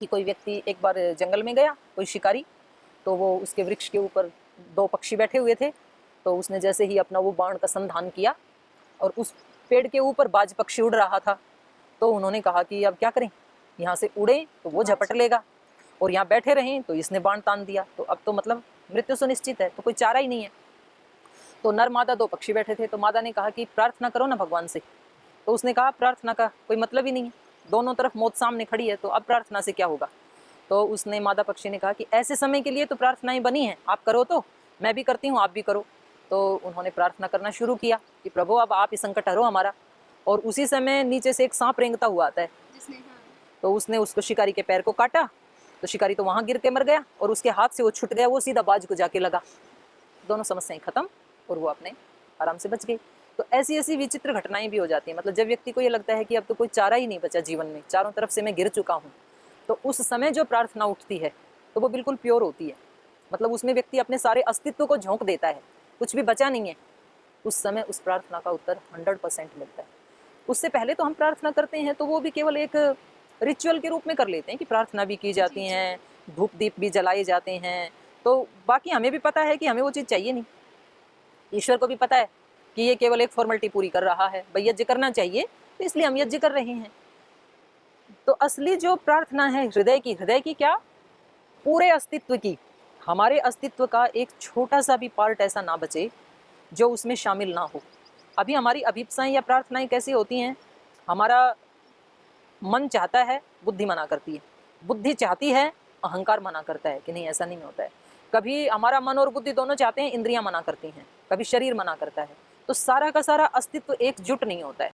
कि कोई व्यक्ति एक बार जंगल में गया, कोई शिकारी, तो वो उसके वृक्ष के ऊपर 2 पक्षी बैठे हुए थे। तो उसने जैसे ही अपना वो बाण का संधान किया और उस पेड़ के ऊपर बाज पक्षी उड़ रहा था, तो उन्होंने कहा कि अब क्या करें, यहाँ से उड़े तो वो झपट लेगा और यहाँ बैठे रहें तो इसने बाण तान दिया, तो अब तो मतलब मृत्यु सुनिश्चित है, तो कोई चारा ही नहीं है। तो नर मादा 2 पक्षी बैठे थे। तो मादा ने कहा कि प्रार्थना करो ना भगवान से। तो उसने कहा प्रार्थना का कोई मतलब ही नहीं है, दोनों तरफ मौत सामने खड़ी है, तो अब प्रार्थना से क्या होगा। तो उसने मादा पक्षी ने कहा कि ऐसे समय के लिए तो प्रार्थनाएं बनी हैं, आप करो, तो मैं भी करती हूँ, आप भी करो। तो उन्होंने प्रार्थना करना शुरू किया कि प्रभु अब आप ही संकट हरो हमारा। और उसी समय नीचे से एक सांप रेंगता हुआ आता है। तो उसने उसको शिकारी के पैर को काटा, तो शिकारी तो वहां गिर के मर गया और उसके हाथ से वो छूट गया, वो सीधा बाज को जाके लगा। दोनों समस्याएं खत्म और वो अपने आराम से बच गई। तो ऐसी ऐसी विचित्र घटनाएं भी हो जाती हैं। मतलब जब व्यक्ति को ये लगता है कि अब तो कोई चारा ही नहीं बचा जीवन में, चारों तरफ से मैं गिर चुका हूँ, तो उस समय जो प्रार्थना उठती है तो वो बिल्कुल प्योर होती है। मतलब उसमें व्यक्ति अपने सारे अस्तित्व को झोंक देता है, कुछ भी बचा नहीं है। उस समय उस प्रार्थना का उत्तर 100% मिलता है। उससे पहले तो हम प्रार्थना करते हैं तो वो भी केवल एक रिचुअल के रूप में कर लेते हैं कि प्रार्थना भी की जाती हैं, धूप दीप भी जलाए जाते हैं। तो बाकी हमें भी पता है कि हमें वो चीज़ चाहिए नहीं, ईश्वर को भी पता है कि ये केवल एक फॉर्मेलिटी पूरी कर रहा है, भाई यज्ञ करना चाहिए तो इसलिए हम यज्ञ कर रहे हैं। तो असली जो प्रार्थना है हृदय की क्या, पूरे अस्तित्व की, हमारे अस्तित्व का एक छोटा सा भी पार्ट ऐसा ना बचे जो उसमें शामिल ना हो। अभी हमारी अभिप्साएं या प्रार्थनाएं कैसी होती हैं, हमारा मन चाहता है, बुद्धि मना करती है, बुद्धि चाहती है, अहंकार मना करता है कि नहीं ऐसा नहीं होता है। कभी हमारा मन और बुद्धि दोनों चाहते हैं, इंद्रियां मना करती हैं, कभी शरीर मना करता है। तो सारा का सारा अस्तित्व एकजुट नहीं होता है।